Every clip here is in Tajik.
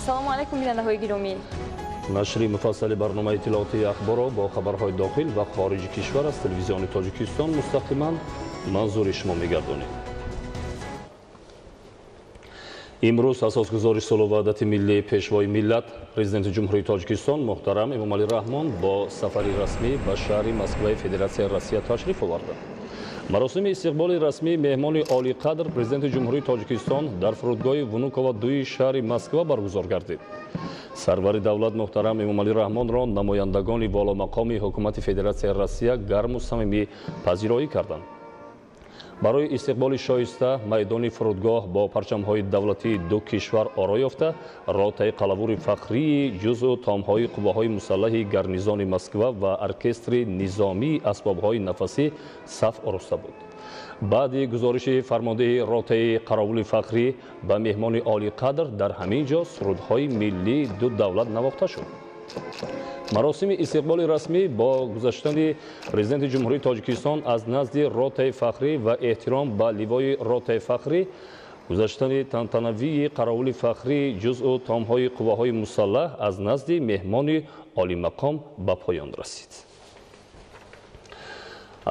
ассалому алайкум бинандаҳои гиромӣ. нашри муфассали барномаи иттилооти ахборо бо хабарҳои дохил ва хориҷи кишвар аз телевизиони Тоҷикистон мустақиман манзури шумо мегардонем. имрӯз асосгузори сулҳу ваҳдати миллии пешвои миллат президенти ҷумҳурии Тоҷикистон муҳтарам Эмомалӣ Раҳмон бо сафари расмӣ ба шаҳри Москваи Федератсияи Россия ташриф оварданд. маросими истиқболи расмии меҳмони олиқадр президенти ҷумҳурии Тоҷикистон дар фурудгоҳи Внуково 2 шаҳри Москва баргузор гардид. сарвари давлат муҳтарам Эмомалӣ Раҳмонро намояндагони воломақоми ҳукумати Федератсияи Россия гарму самимӣ пазироӣ карданд. барои истиқболи шоиста майдони фурудгоҳ бо парчамҳои давлатии ду кишвар оро ёфта, ротаи қалавури фахрии ҷузъу томҳои қувваҳои мусаллаҳи гарнизони Москва ва оркестри низомии асбобҳои нафасӣ саф ороста буд. баъди гузориши фармондеҳи ротаи қаровули фахрӣ ба меҳмони олиқадр дар ҳамин ҷо сурудҳои миллии ду давлат навохта шуд. маросими истиқболи расмӣ бо гузаштани президенти ҷумҳурии Тоҷикистон аз назди ротаи фахрӣ ва эҳтиром ба ливои ротаи фахрӣ, гузаштани тантанавии қаровули фахрӣ ҷузъу томҳои қувваҳои мусаллаҳ аз назди меҳмони олимақом ба поён расид.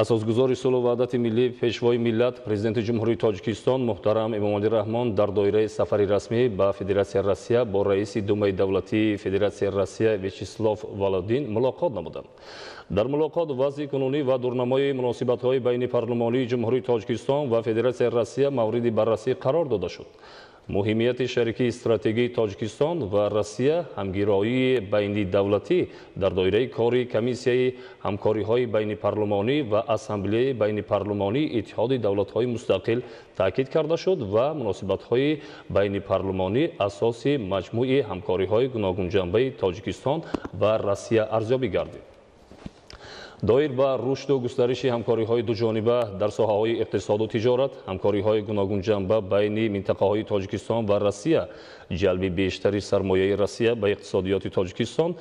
асосгузори сулҳу ваҳдати миллии пешвои миллат президенти ҷумҳурии Тоҷикистон муҳтарам Эмомалӣ Раҳмон дар доираи сафари расмӣ ба Федератсияи Россия бо раиси Думаи давлатии Федератсияи Россия Вячеслав Володин мулоқот намуданд. дар мулоқот вазъи кунунӣ ва дурнамои муносибатҳои байни парлумонии ҷумҳурии Тоҷикистон ва Федератсияи Россия мавриди баррасӣ қарор дода шуд. муҳимияти шарикии стратегии Тоҷикистон ва Россия, ҳамгироии байнидавлатӣ дар доираи кори Комиссияи ҳамкориҳои байнипарлумонӣ ва Ассамблеяи байнипарлумонии Иттиҳоди давлатҳои мустақил таъкид карда шуд ва муносибатҳои байнипарлумонӣ асоси маҷмӯи ҳамкориҳои гуногунҷанбаи Тоҷикистон ва Россия арзёбӣ гардид. доир ба рушду густариши ҳамкориҳои дуҷониба дар соҳаҳои иқтисоду тиҷорат, ҳамкориҳои гуногунҷанба байни минтақаҳои Тоҷикистон ва Россия, ҷалби бештари сармояи Россия ба иқтисодиёти Тоҷикистон,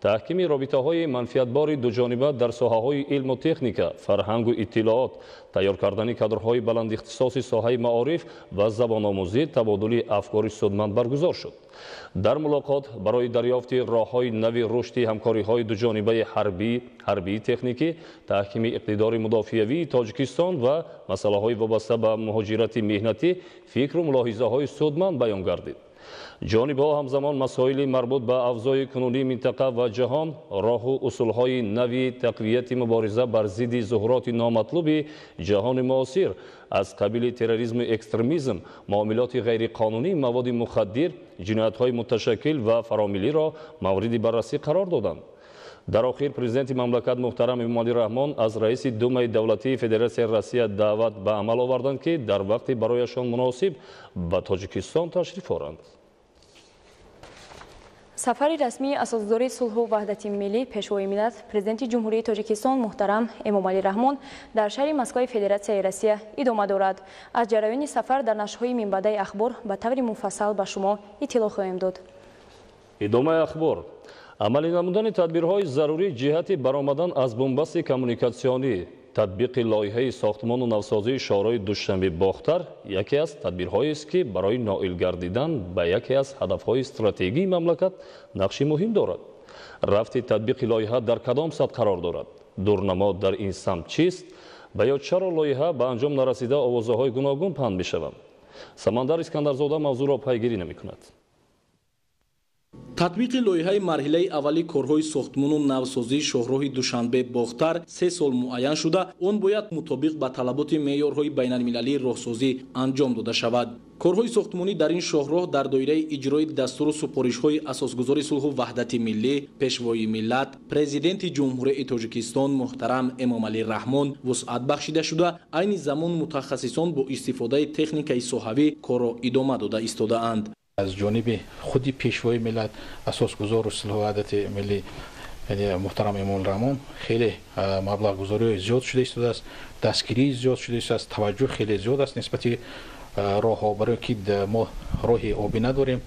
таҳкими робитаҳои манфиатбори дуҷониба дар соҳаҳои илму техника, фарҳангу иттилоот, тайёр кардани кадрҳои баландихтисоси соҳаи маориф ва забономӯзӣ, табодули афкори судманд баргузор шуд. дар мулоқот барои дарёфти роҳҳои нави рушди ҳамкориҳои дуҷонибаи ҳарбии техникӣ, таҳкими иқтидори мудофиавии Тоҷикистон ва масъалаҳои вобаста ба муҳоҷирати меҳнатӣ фикру мулоҳизаҳои судманд баён гардид. ҷонибҳо ҳамзамон масоили марбут ба авзои кунунии минтақа ва ҷаҳон, роҳу усулҳои нави тақвияти мубориза бар зидди зуҳуроти номатлуби ҷаҳони муосир аз қабили терроризму экстремизм, муомилоти ғайриқонунӣ, маводи мухаддир, ҷиноятҳои муташаккил ва фаромилиро мавриди баррасӣ қарор доданд. дар охир президенти мамлакат муҳтарам Эмомалӣ Раҳмон аз раиси Думаи давлатии Федератсияи Россия даъват ба амал оварданд, ки дар вақти барояшон муносиб ба Тоҷикистон ташриф оранд. сафари расмии асосгузори сулҳу ваҳдати миллӣ пешвои миллат президенти ҷумҳурии Тоҷикистон муҳтарам Эмомалӣ Раҳмон дар шаҳри Москваи Федератсияи Россия идома дорад. аз ҷараёни сафар дар нашрҳои минбаъдаи ахбор ба таври муфассал ба шумо иттилоъ хоҳем дод. идомаи ахбор: амалӣ намудани тадбирҳои зарурӣ ҷиҳати баромадан аз бумбасти коммуникатсионӣ, татбиқи лоиҳаи сохтмону навсозии шоҳраи Душанбе Бохтар яке аз тадбирҳоест, ки барои ноил гардидан ба яке аз ҳадафҳои стратегии мамлакат нақши муҳим дорад. рафти татбиқи лоиҳа дар кадом сатҳ қарор дорад? дурнамо дар ин самт чист? ва ё чаро лоиҳа ба анҷом нарасида овозаҳои гуногун паҳн мешаванд? Самандар Искандарзода мавзӯъро пайгирӣ намекунад. татбиқи лоиҳаи марҳилаи аввали корҳои сохтмону навсозии шоҳроҳи Душанбе Бохтар 3 сол муайян шуда, он бояд мутобиқ ба талаботи меъёрҳои байналмилалии роҳсозӣ анҷом дода шавад. корҳои сохтмонӣ дар ин шоҳроҳ дар доираи иҷрои дастуру супоришҳои асосгузори сулҳу ваҳдати миллӣ пешвои миллат президенти ҷумҳурии Тоҷикистон муҳтарам Эмомалӣ Раҳмон вусъат бахшида шуда, айни замон мутахассисон бо истифодаи техникаи соҳавӣ корро идома дода истодаанд. از جانب خود پیشوای ملت اساسگزار صلح و وحدت ملی محترم امام رحمان خیلی مبلغ گذاری زیاد شده است، دستگیری زیاد شده است، توجه خیلی زیاد است نسبت راه ها، برای که ما راه آبی نداریم،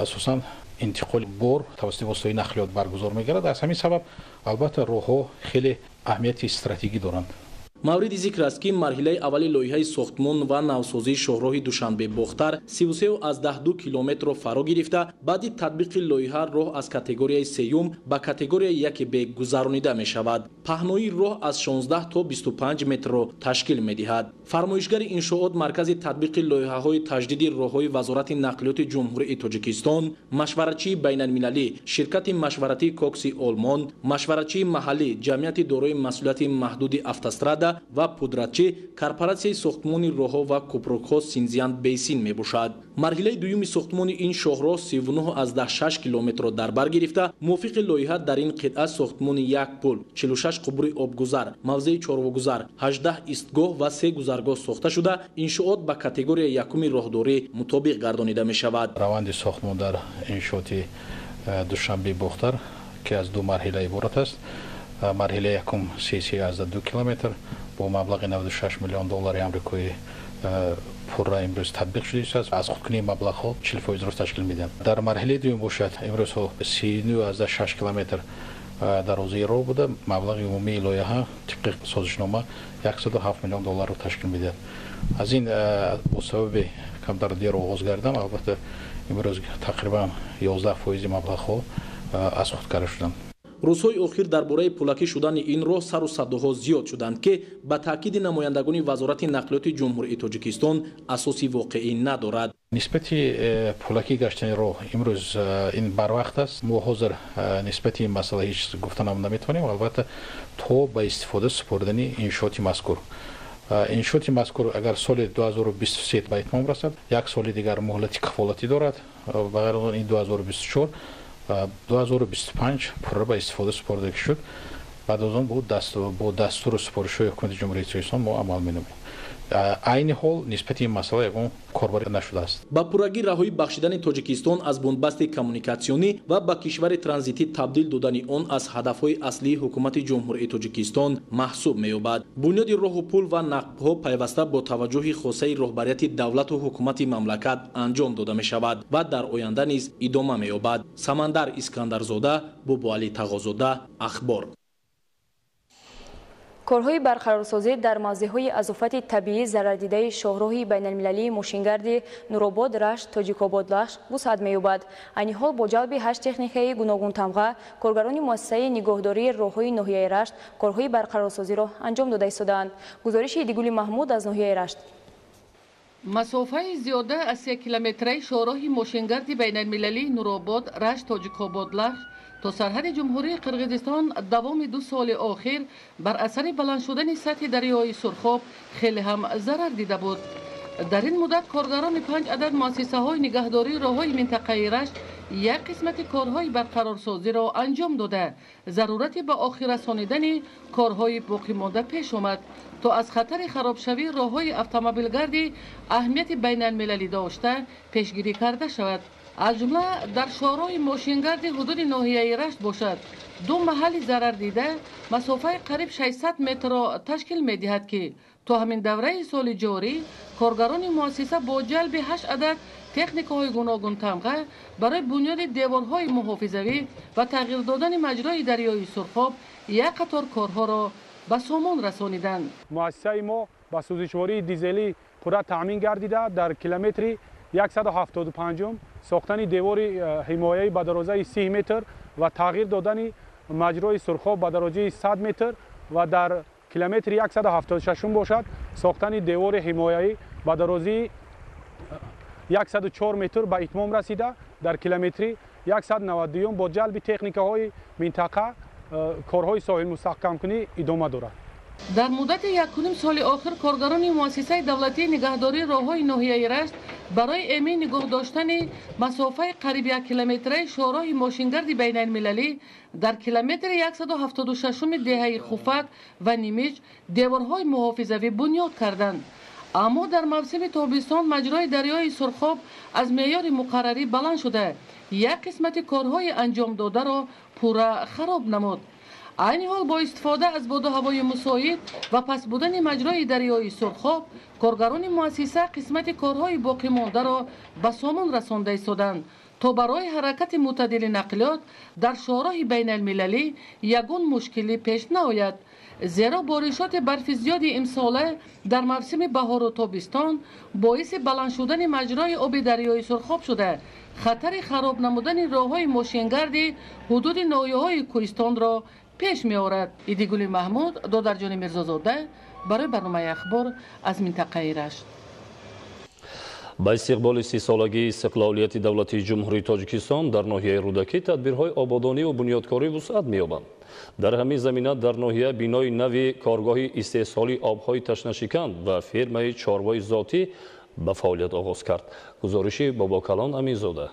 اساسا انتقال بار توسط وسایل نقلیات برگزار می‌گردد. از همین سبب البته راه ها خیلی اهمیت استراتژیکی دارند. мавриди зикр аст ки марҳилаи аввали лоиҳаи сохтмон ва навсозии шоҳроҳи душанбе-бохтар 33,2 километро фаро гирифта баъди татбиқи лоиҳа роҳ аз категорияи сеюм ба категорияи 1Б гузаронида мешавад. паҳноии роҳ аз 16 то 25 метрро ташкил медиҳад. фармоишгари иншоот маркази татбиқи лоиҳаҳои таҷдиди роҳҳои вазорати нақлиёти ҷумҳурии тоҷикистон, машваратчии байналмилалӣ, ширкати машваратии кокси олмон, машваратчии маҳаллӣ, ҷамъияти дорои масъулияти маҳдуди автострада ва пудратчӣ, корпоратсияи сохтмони роҳҳо ва кӯпрукҳо Синзиян Бейсин мебошад. марҳилаи дуюми сохтмони ин шоҳроҳ 39,6 километро дар бар гирифта, мувофиқи лоиҳа дар ин қитъа сохтмони як пул, 46 қубури обгузар, мавзеи чорвогузар, 18 истгоҳ ва 3 гузаргоҳ сохта шуда, иншоот ба категорияи якуми роҳдорӣ мутобиқ гардонида мешавад. раванди сохтмон дар иншооти Душанбе-Бохтар ки аз ду марҳила иборат аст. марҳилаи якум 33,2 километр бо маблағи 96 миллион доллари амрикоӣ пурра имрӯз татбиқ шудааст. аз худкунии маблағҳо 40%-ро ташкил медиҳад. дар марҳилаи дуюм бошад имрӯзҳо 39,6 километр дарозии роҳ буда маблағи умумии лоиҳа тибқи созишнома 107 миллион долларро ташкил медиҳад. аз ин бо сабаби камтар дер оғоз гардам албатта имрӯз тақрибан 11% маблағҳо аз худ кара шуданд. рӯзҳои охир дар бораи пулакӣ шудани ин роҳ сару садоҳо зиёд шуданд ки ба таъкиди намояндагони вазорати нақлиёти ҷумҳурии тоҷикистон асоси воқеӣ надорад. нисбати пулакӣ гаштани роҳ имрӯз ин барвақт аст. мо ҳозир нисбати ин масъала ҳеҷ гуфта наметавонем, албатта то ба истифода супордани иншооти мазкур. иншооти мазкур агар соли 2023 ба итмом расад, як соли дигар муҳлати кафолатӣ дорад. ба ғайр он ин 2024 2025 пурра ба истифода супордагӣ шуд. баъд аз он бо дастуру супоришҳои ҳукумати ҷумҳурии Тоҷикистон мо амал менамоем. айни ҳол нисбати ин масъала ягон корбарӣ нашудааст. ба пуррагӣ раҳоӣ бахшидани тоҷикистон аз бунбасти коммуникатсионӣ ва ба кишвари транзитӣ табдил додани он аз ҳадафҳои аслии ҳукумати ҷумҳурии Тоҷикистон маҳсуб меёбад. бунёди роҳу пул ва нақбҳо пайваста бо таваҷҷӯҳи хосаи роҳбарияти давлату ҳукумати мамлакат анҷом дода мешавад ва дар оянда низ идома меёбад. Самандар Искандарзода, Бубуалӣ Тағозода, Ахбор. корҳои барқарорсозӣ дар мавзеъҳои азофати табиӣ зарардидаи шоҳроҳи байналмилалии мошингарди Нуробод, Рашт, Тоҷикобод Лахш вусъат меёбад. айни ҳол бо ҷалби 8 техникаи гуногун тамға коргарони муассисаи нигоҳдории роҳҳои ноҳияи Рашт корҳои барқарорсозиро анҷом дода истодаанд. гузориши Идигули Маҳмуд аз ноҳияи Рашт. масофаи зиёда аз 3 километраи шоҳроҳи мошингарди байналмилалии Нуробод, Рашт, Тоҷикобод Лахш то сарҳади ҷумҳурии Қирғизистон давоми 2 соли охир бар асари баланд шудани сатҳи дарёи Сурхоб хеле ҳам зарар дида буд. дар ин муддат коргарони 5 адад муассисаҳои нигаҳдории роҳҳои минтақаи Рашт як қисмати корҳои барқарорсозиро анҷом дода, зарурати ба охир расонидани корҳои боқимонда пеш омад, то аз хатари харобшавии роҳҳои автомобилгарди аҳамияти байналмилалӣ дошта пешгирӣ карда шавад. аз ҷумла дар шоҳроҳи мошингарди ҳудуди ноҳияи Рашт бошад 2 маҳалли зарардида масофаи қариб 600 метрро ташкил медиҳад ки то ҳамин давраи соли ҷорӣ коргарони муассиса бо ҷалби 8 адад техникаҳои гуногун тамға барои бунёди деворҳои муҳофизавӣ ва тағйир додани маҷрои дарёи Сурхоб як қатор корҳоро ба сомон расониданд. муассисаи мо ба сӯзишвории дизелӣ пурра таъмин гардида дар километри 175 сохтани девори ҳимояи ба дарозаи 30 метр ва тағйир додани маҷрои Сурхоб ба дароҷаи 100 метр ва дар километри 176 бошад сохтани девори ҳимояӣ ба дарозии 104 метр ба итмом расида дар километри 192 бо ҷалби техникаҳои минтақа корҳои соҳилмустаҳкамкунӣ идома дорад. дар муддати 1.5 соли охир коргарони муассисаи давлатии нигаҳдории роҳҳои ноҳияи Рашт барои эмин нигоҳ доштани масофаи қариб 1 километраи шоҳроҳи мошингарди байналмилалӣ дар километри 176 деҳаи Хуфак ва Нимич деворҳои муҳофизавӣ бунёд карданд. аммо дар мавсими тобистон маҷрои дарёи Сурхоб аз меъёри муқаррарӣ баланд шуда як қисмати корҳои анҷомдодаро пурра хароб намуд. айни ҳол бо истифода аз боду ҳавои мусоид ва пас будани маҷрои дарёи Сурхоб коргарони муассиса қисмати корҳои боқимондаро ба сомон расонда истоданд, تا برای حرکت معتدل نقلیات در شاهراه بین المللی یگان مشکلی پیش نآید، زیرا بارشات برف زیاد امساله در موسم بهار و تابستان باعث بلند شدن مجرای آب دریای سرخاب شده خطر خراب نمودن راههای ماشینگردی حدود ناحیه‌های کوهستان را پیش می آورد. ایدیگل محمود، دادرجان میرزازاده، برای برنامه اخبار از منطقه رشت. با استقبال 30 سالگی استقلالیت دولتی جمهوری تاجیکستان در ناحیه رودکی تدبیرهای آبادانی و بنیادکاری وسعت می‌یابند. در همین زمینه در ناحیه بینای نوی کارگاه استحصالی آبهای تشنه‌شکن و فرمای چارواهای ذاتی به فعالیت آغاز کرد. گزارشی باباکلان امینزاده.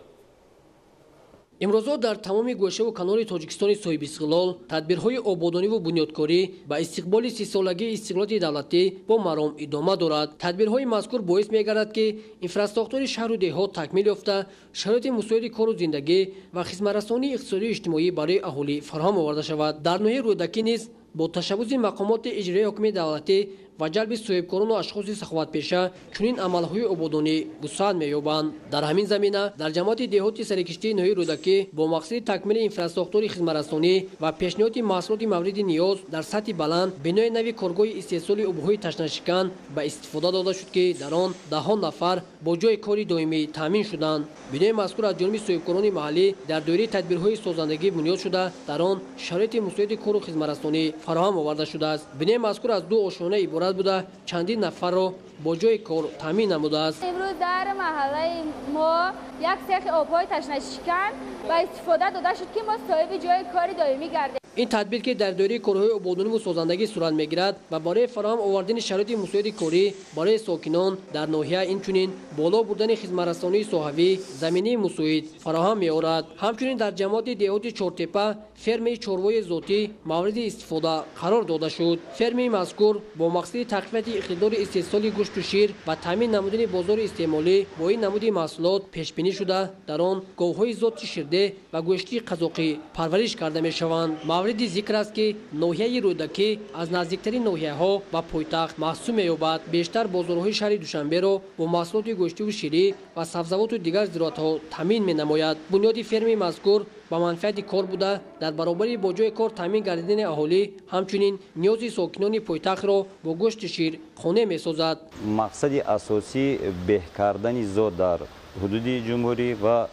امروزا در تمام گوشه و کنار تاجیکستان صاحب استقلال تدبیرهای آبادانی و بنیادکاری با استقبال 30 سالگی استقلال دولتی با مرام ادامه دارد. تدبیرهای مذکور باعث می‌گردد که انفراستراکچور شهر و دهات تکمیل یافته، شرایط مساعد کار و زندگی و خدمت‌رسانی اقتصادی و اجتماعی برای اهالی فراهم آورده شود. در ناحیه رودکی نیز با تشبث مقامات اجرایی حکومت دولتی و جلب صاحبکاران و اشخاص سخاوتپیشه چنین عملهای آبادانی وسعت می‌یابند. در همین زمینه در جماعت دهات سرکشتی ناحیه رودکی با مقصد تکمیل انفراستراکچور خدمت‌رسانی و پیشنهاد محصولات مورد نیاز در سطح بلند بنای نوی کارگاه استحصال آبهای تشنه‌شکن به استفاده داده شد که در آن ده‌ها نفر با جای کاری دائمی تامین شدند. بنای مذکور از جانب صاحبکاران محلی در دوره تدبیرهای سازندگی بنیاد شده، در آن شرایط مساعد کار و خدمت‌رسانی فراهم آورده شده است. بنای مذکور از دو آشیانه عبارت بوده چندین نفر را با جای کار تامین نموده است. امروز در محله ما یک سیخ آبهای تشنه‌شکن و استفاده داده شد که ما صاحب جای کاری دائمی گردیم. این تدبیر که در دوره کارهای آبادانی و سازندگی صورت میگیرد و برای فراهم آوردن شرایط مساعد کاری برای ساکنان در ناحیه اینچنین بالا بردن خدمت‌رسانی صحوی زمینی مساعد فراهم می‌آورد. همچنین در جماعت دهات چهارتپه فرم چارواهای ذاتی مورد استفاده قرار داده شد. فرم مذکور با مقصد تقویت اقتدار استحصال گوشت و شیر و تامین نمودن بازار استعمالی با این نمود محصولات پیش بینی شده، در آن گاوهای ذات شیرده و گوشت قزاقی پرورش کرده می‌شوند. مورد ذکر است که ناحیه رودکی از نزدیکترین ناحیه‌ها و پایتخت محسوب می‌یابد. بیشتر بازارهای شهر دوشنبه را با محصولات گوشتی و شیری و سبزیجات و دیگر زراعت‌ها تامین می‌نماید. بنیاد فرم مذکور با منفعت کار بوده در برابر با جای کار تامین گردیدن اهالی، همچنین نیاز ساکنان پایتخت را با گوشت شیر خانه می‌سازد. مقصد اساسی بهبود کردن زاد در حدود جمهوری و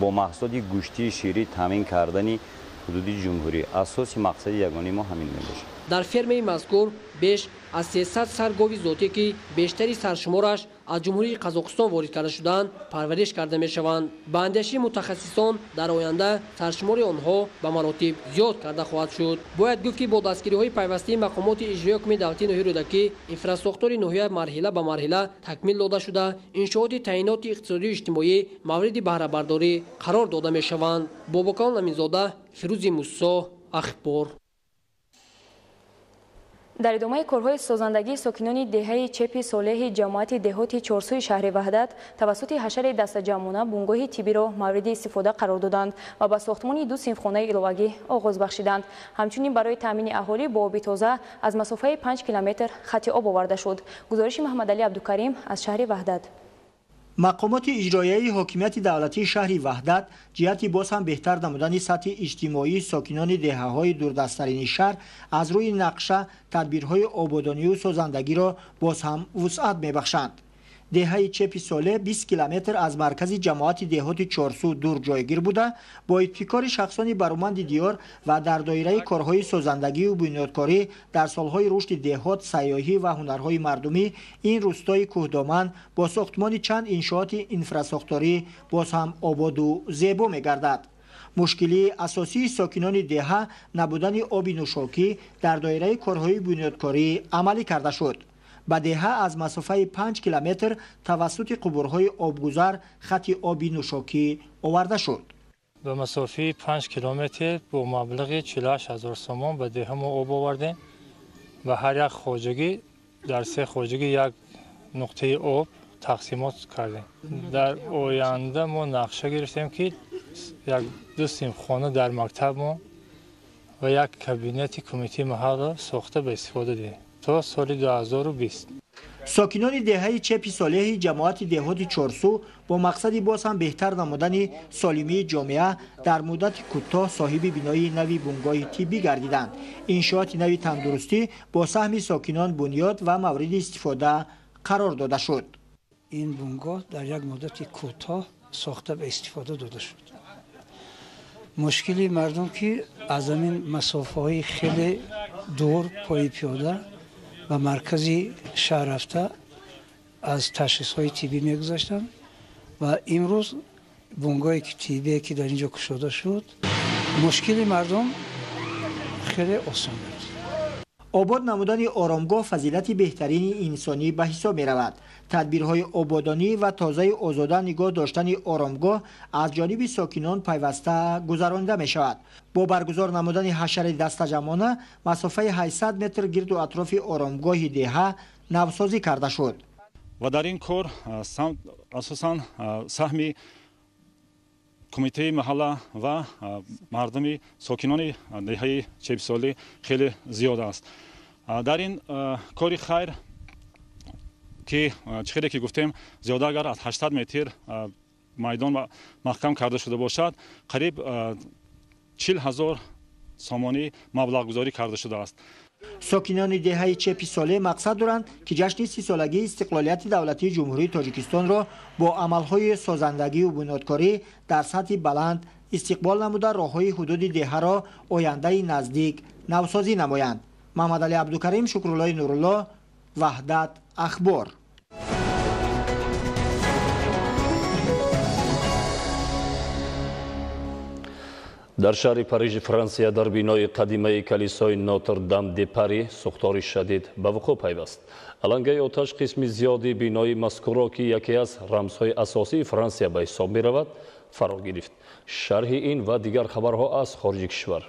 با محصولات گوشتی شیری تامین کردن حدود جمهوری اساسی مقصد یگانه ما همین میباشه. در فرم مذکور بیش از 300 سر گاو ذاتی که بیشتری سرشمارش از جمهوری قزاقستان وارد کرده شدند پرورش کرده میشوند. به اندیشه متخصصان در آینده سرشمار آنها به مراتب زیاد کرده خواهد شد. باید گفت که با دستگیری‌های پیوسته مقامات اجرایی حکومت دولتی ناحیه رودکی انفراستراکچور ناحیه مرحله به مرحله تکمیل داده شده، انشاءات تعیینات اقتصادی و اجتماعی مورد بهره برداری قرار داده میشوند. باباکان امینزاده، فیروز موسی، اخبار. در ادامه کارهای سازندگی ساکنان دهه چپ صالح جماعت دهات چارسوی شهر وحدت توسط حشر دست جمعانه بنگاه تیبی را مورد استفاده قرار دادند و به ساختمان 2 صنفخانه ایلوگی آغاز بخشیدند. همچنین برای تامین اهالی با آب تازه از مسافه 5 کیلومتر خط آب آورده شد. گزارش محمد علی عبدالکریم از شهر وحدت. مقامات اجرایی حاکمیت دولتی شهر وحدت جهت باز هم بهتر نمودن سطح اجتماعی ساکنان دهه‌های دوردستترین شهر از روی نقشه تدبیرهای آبادانی و سازندگی را باز هم وسعت می‌بخشند. دهه چپ صالح 20 کیلومتر از مرکز جماعت دهات چارسو دور جایگیر بوده، با ابتکار شخصان برومند دیار و در دایره کارهای سازندگی و بنیادکاری در سالهای رشد دهات، سیاحی و هنرهای مردمی این روستای کوهدامن با ساختمان چند انشاءات انفراستراکچوری باز هم آباد و زیبا می‌گردد. مشکلی اساسی ساکنان دهه نبودن آب نوشاکی در دایره کارهای بنیادکاری عملی کرده شد. به دهه از مسافه 5 کیلومتر توسط قبورهای آبگذر خط آبی نوشاکی آورده شد. به مسافه 5 کیلومتر با مبلغ 48,000 سومان به دهه ما آب آوردیم و هر یک خواجگی در 3 خواجگی یک نقطه آب تقسیمات کردیم. در آینده ما نقشه گرفتیم که یک 2 صنفخانه در مکتب ما و یک کابینت کمیته محل ساخته به استفاده دهیم تا سال 2020. ساکنان دهه چپ صالح جماعت دهات چارسو با مقصد باز هم بهتر نمودن سالمی جامعه در مدت کوتاه صاحب بینای نوی بنگاه طبی گردیدند. انشاءات نوی تندرستی با سهم ساکنان بنیاد و مورد استفاده قرار داده شد. این بنگاه در یک مدت کوتاه ساخته و استفاده داده شد. مشکلی مردم که از این مسافه های خیلی دور پای پیاده و مرکزی شهر رفته از تشخیص های طبی میگذاشتن و امروز بنگاه طبی که در اینجا گشوده شد مشکلی مردم خیلی آسان بود. آباد نمودن آرامگاه فضیلت بهترین انسانی به حساب می رود. تدبیرهای آبادانی و تازه آزاده نگاه داشتن آرامگاه از جانب ساکنان پیوسته گذرانده می شود. با برگزار نمودن حشر دستجمعانه مسافه 800 متر گرد و اطراف آرامگاه دهه نوسازی کرده شد. و در این کار اساساً سهم کمیته محله و مردم ساکنان دهه چپ سالی خیلی زیاد است. در این کاری خیر که چقدر که گفتیم زیاده اگر از 800 متر میدان محکم کرده شده باشد قریب 40,000 سامانی مبلغ گذاری کرده شده است. ساکنان دهه چپ ساله مقصد دارند که جشن 30 سالگی استقلالیت دولتی جمهوری تاجیکستان را با عملهای سازندگی و بنیادکاری در سطح بلند استقبال نموده راههای حدود دهه را آینده نزدیک نوسازی نمایند. محمد علی عبدالکریم، شکرالله نورالله، وحدت اخبار. در شهر پاریژ فرانسیا در بینای قدیمه کلیسای نوتردام دی پاری سوختاری شدید به وقوع پیوست. علنگه آتش قسم زیادی بینای مذکور که یکی از رمزهای اساسی فرانسیا به حساب می رود فرا گرفت. شرح این و دیگر خبرها از خارج کشور.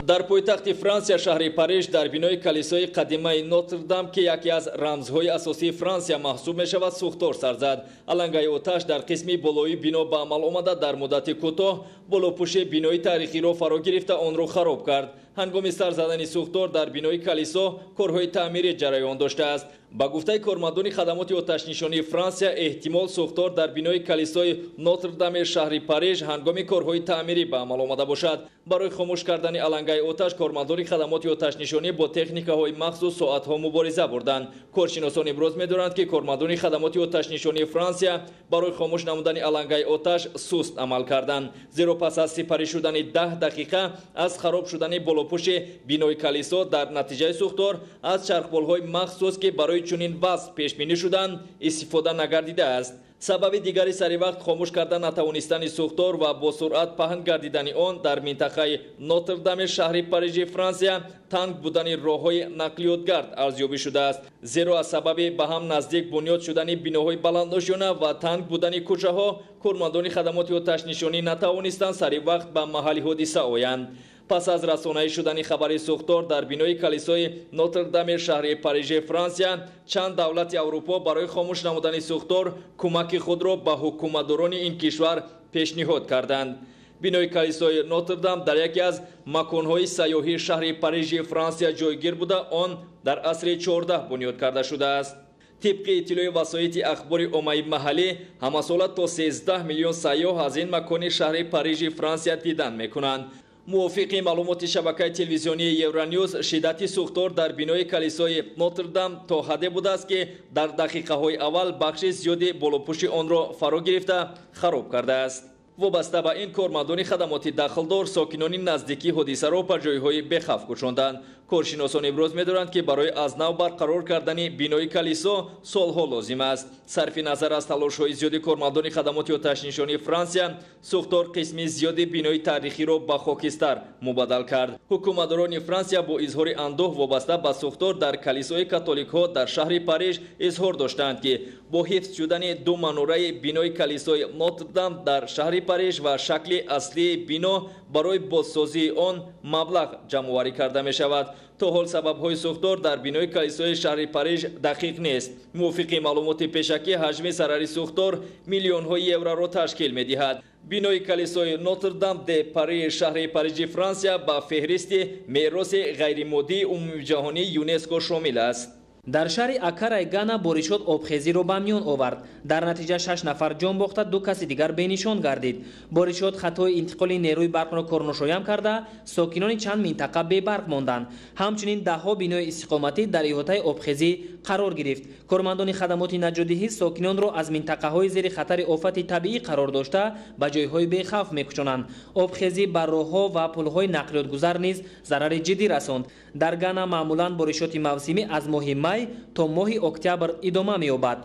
در پایتخت فرانسیا شهر پاریژ در بینای کلیسای قدیمه نوتردام که یکی از رمزهای اساسی فرانسیا محسوب می شود سوختار سر زد. علنگه آتش در قسمی بالایی بنا به عمل آمده در مدت کوتاه بالاپوش بینای تاریخی را فرا گرفته آن را خراب کرد. هنگام سر زدن سوختار در بینای کلیسا کارهای تعمیری جریان داشته است. با گفته کارمندان خدمات آتش نشانی فرانسیا احتمال سوختار در بینای کلیسای نوتردام شهر پاریژ هنگام کارهای تعمیری به عمل آمده باشد. برای خاموش کردن علنگه آتش کارمندان خدمات آتش نشانی با تکنیک‌های مخصوص ساعت‌ها مبارزه بردند. کارشناسان امروز می‌دانند که کارمندان خدمات آتش نشانی فرانسیا برای خاموش نمودن علنگه آتش سست عمل کردند، زیرا پس از سپری شدن 10 دقیقه از خراب شدن بالاپوش بینای کلیسا در نتیجه سوختار از چرخبال‌های مخصوص که برای چنین وضع پیش بینی شدند استفاده نگردیده است. سبب دیگری سری وقت خاموش کردن نتوانستن سوختار و با سرعت پهن گردیدن آن در منطقه نوتردام شهر پاریژ فرانسیا تنگ بودن راه‌های نقلیاتگرد ارزیابی شده است، زیرا از سبب به هم نزدیک بنیاد شدن بناهای بلندنشانه و تنگ بودن کوچه‌ها کارمندان خدمات آتش نشانی نتوانستند سری وقت به محل حادثه آیند. پس از رسانایی شدن خبر سوختار در بینای کلیسای نوتردام شهر پاریژ فرانسیا چند دولت اروپا برای خاموش نمودن سوختار کمک خود را به حکومتداران این کشور پیشنهاد کردند. بینای کلیسای نوتردام در یکی از مکان‌های سیاحی شهر پاریژ فرانسیا جایگیر بوده آن در عصر 14 بنیاد کرده شده است. طبق اطلاع وسایل اخبار عمومی محلی همساله تا 13 میلیون سیاح از این مکان شهر پاریژ فرانسیا دیدن می‌کنند. موافق معلومات شبکه تلویزیونی یورانیوز شدت سوختار در بینای کلیسای نوتردام تا حدی بوده است که در دقیقه‌های اول بخش زیادی بالاپوش آن را فرا گرفته خراب کرده است. وابسته به این کارمندان خدمات داخلدار ساکنان نزدیکی حادثه را به جایهای بخوف کشاندند. کارشناسان امروز می‌دانند که برای از نو برقرار کردن بینای کلیسا سالها لازم است. صرف نظر از تلاش‌های زیاد کارمندان خدمات آتش نشانی فرانسیا سوختار قسم زیاد بینای تاریخی را به خاکستر مبادل کرد. حکومتداران فرانسیا با اظهار اندوه وابسته به سوختار در کلیسای کاتولیک‌ها در شهر پاریژ اظهار داشتند که با حفظ شدن دو مناره بینای کلیسای نوتردام در شهر پاریژ و شکل اصلی بنا برای بازسازی آن مبلغ جمع‌آوری کرده می شود. تا حال سبب‌های سوختار در بینای کلیسای شهر پاریژ دقیق نیست. موافق معلومات پیشکی حجم ضرر سوختار میلیون‌های یورو را تشکیل می‌دهد. بینای کلیسای نوتردام دی پاری شهر پاریژ فرانسیا با فهرست میراث غیرمادی عمومی جهانی یونسکو شامل است. در شهر اکرای گانا بارشات آبخیزی را به میان آورد. در نتیجه 6 نفر جان باخته، 2 کس دیگر بینشان گردید. بارشات خطای انتقال نیروی برق را کارنشایم کرده، ساکنان چند منطقه بی برق ماندند. همچنین دهها بینای استقامتی در احاطه آبخیزی قرار گرفت. کارمندان خدمات نجاتدهی ساکنان را از منطقه های زیر خطر آفت طبیعی قرار داشته به جایهای بی خوف می‌کشانند. آبخیزی بر راه‌ها و پل‌های نقلیات گذر نیز ضرر جدی رساند. در گانا معمولاً بارشات موسمی از ماه می تا ماه اکتبر ادامه می‌یابد.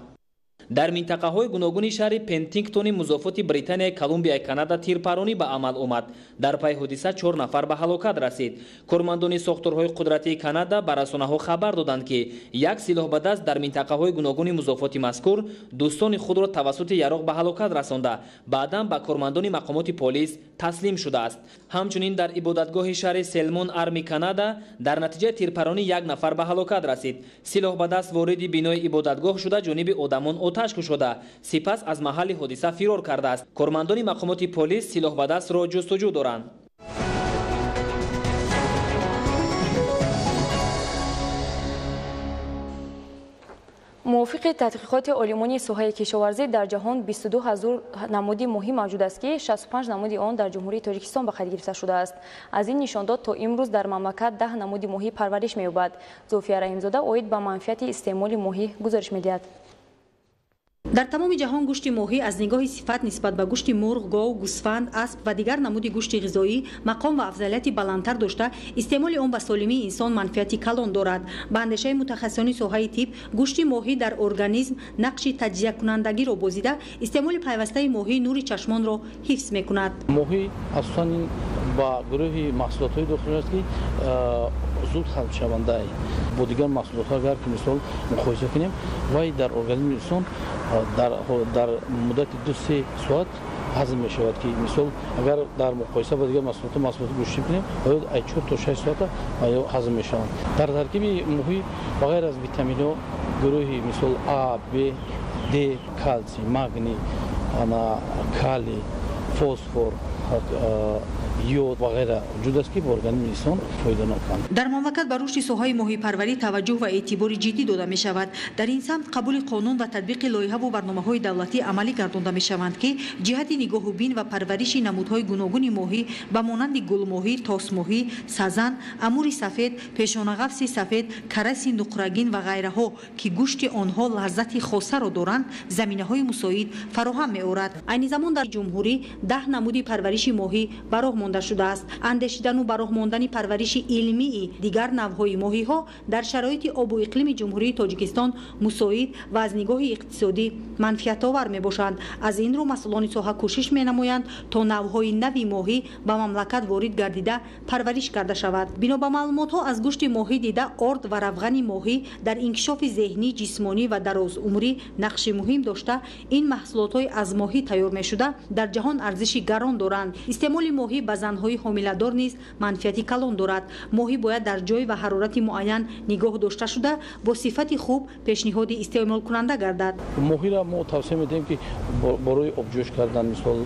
در منطقه های گوناگون شهر پنتینگتون مضافات بریتانیا، کلمبیا، کانادا تیرپرانی به عمل آمد. در پی حادثه 4 نفر به هلاکت رسید. کارمندان ساختارهای قدرتی کانادا به رسانه‌ها خبر دادند که یک سلاح به دست در منطقه های گوناگون مضافات مذکور دوستان خود را توسط یراق به هلاکت رسانده، بعدا به کارمندان مقامات پلیس تسلیم شده است. همچنین در عبادتگاه شهر سلمون آرمی کانادا در نتیجه تیرپرانی 1 نفر به هلاکت رسید. سلاح به دست وارد بینای عبادتگاه شده جانب آدمان آتش کشیده، سپس از محل حادثه فرار کرده است. کارمندان مقامات پلیس سلاح به دست را جستجو دارند. موافق تحقیقات علمای ساحه کشاورزی در جهان 22,000 نماد ماهی موجود است که 65 نماد آن در جمهوری تاجیکستان به خود گرفته شده است. از این نشانداد تا امروز در مملکت 10 نماد ماهی پرورش می‌یابد. زوفیا رحیمزاده اوید به منفعت استعمال ماهی گزارش می‌دهد. در تمام جهان گوشت ماهی از نگاه صفت نسبت به گوشت مرغ، گاو، گوسفند، اسب و دیگر نمود گوشت غذایی مقام و افضلیت بلندتر داشته، استعمال آن به سالمی انسان منفعت کلان دارد. به اندیشه متخصصان ساحه طب، گوشت ماهی در ارگانیسم نقش تجزیه کنندگی را بازیده، استعمال پیوسته ماهی نور چشمان را حفظ می‌کند. ماهی اصلا با گروه محصولات داخلی است که زود خلق شونده است. با دیگر محصولات اگر که مثال مقایسه کنیم، وای در ارگانیسم انسان در مدت 2-3 ساعت هضم می شود که مثال اگر در مقایسه با دیگر محصولات گوشتی کنیم باید 4 تا 6 ساعت هضم می شوند. در ترکیب ماهی بغیر از ویتامین ها گروه مثال آ، ب، د، کلسیم، مگنی، کالی، فسفر، یود و غیره وجود است که به ارگانیسم انسان فایده نکنند. در مملکت به رشد ساحه ماهی پروری توجه و اعتبار جدی داده می شود. در این سمت قبول قانون و تطبیق لایحه و برنامه‌های دولتی عملی گردانده می شوند که جهت نگاه و بین و پرورش نمودهای گوناگون ماهی به مانند گل ماهی، تاس ماهی، سازن، امور سفید، پیشانه‌قفس سفید، کرس نقره‌گین و غیره ها که گوشت آنها لذت خاصه را دارند، زمینه‌های مساعد فراهم می آورد. عین زمان در جمهوری 10 نمود پرورش ماهی برای مانده شده است. اندیشیدن و براه ماندن پرورش علمی دیگر نوهای ماهی ها در شرایط آب و اقلیم جمهوری تاجیکستان مساعد و از نگاه اقتصادی منفعت آور می باشند. از این رو مسئولان ساحه کوشش می نمایند تا نوهای نوی ماهی به مملکت وارد گردیده پرورش کرده شود. بنا به معلومات ها از گوشت ماهی دیده ارد و روغن ماهی در انکشاف ذهنی، جسمانی و دراز عمری نقش مهم داشته، این محصولات های از ماهی تیار می شده در جهان ارزش گران دارند. استعمال ماهی به زنهای حامله‌دار نیز منفعت کلان دارد. ماهی باید در جای و حرارت معین نگاه داشته شده با صفت خوب پیشنهاد استعمال کننده گردد. ماهی را ما توصیه می‌دهیم که برای آبجوش کردن مثال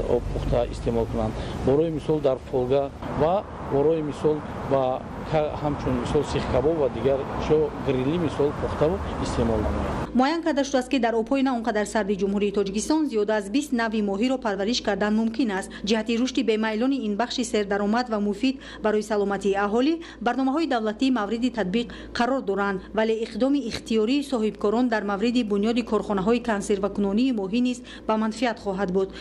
آب پخته استعمال کنند. برای مثال در فولگا و برای مثال با همچون مثال سیخ کباب و دیگر شو گریلی مثال پخته و استعمال نمایند. معین کرده شده است که در آب‌های نه آنقدر سرد جمهوری تاجیکستان زیاده از 20 نوع ماهی را پرورش کردن ممکن است. جهت رشد بی‌میلان این بخش سردرآمد و مفید برای سلامتی اهالی، برنامه‌های دولتی مورد تطبیق قرار دارند، ولی اقدام اختیاری صاحبکاران در مورد بنیاد کارخانه‌های کنسروکننده ماهی نیز به منفعت خواهد بود.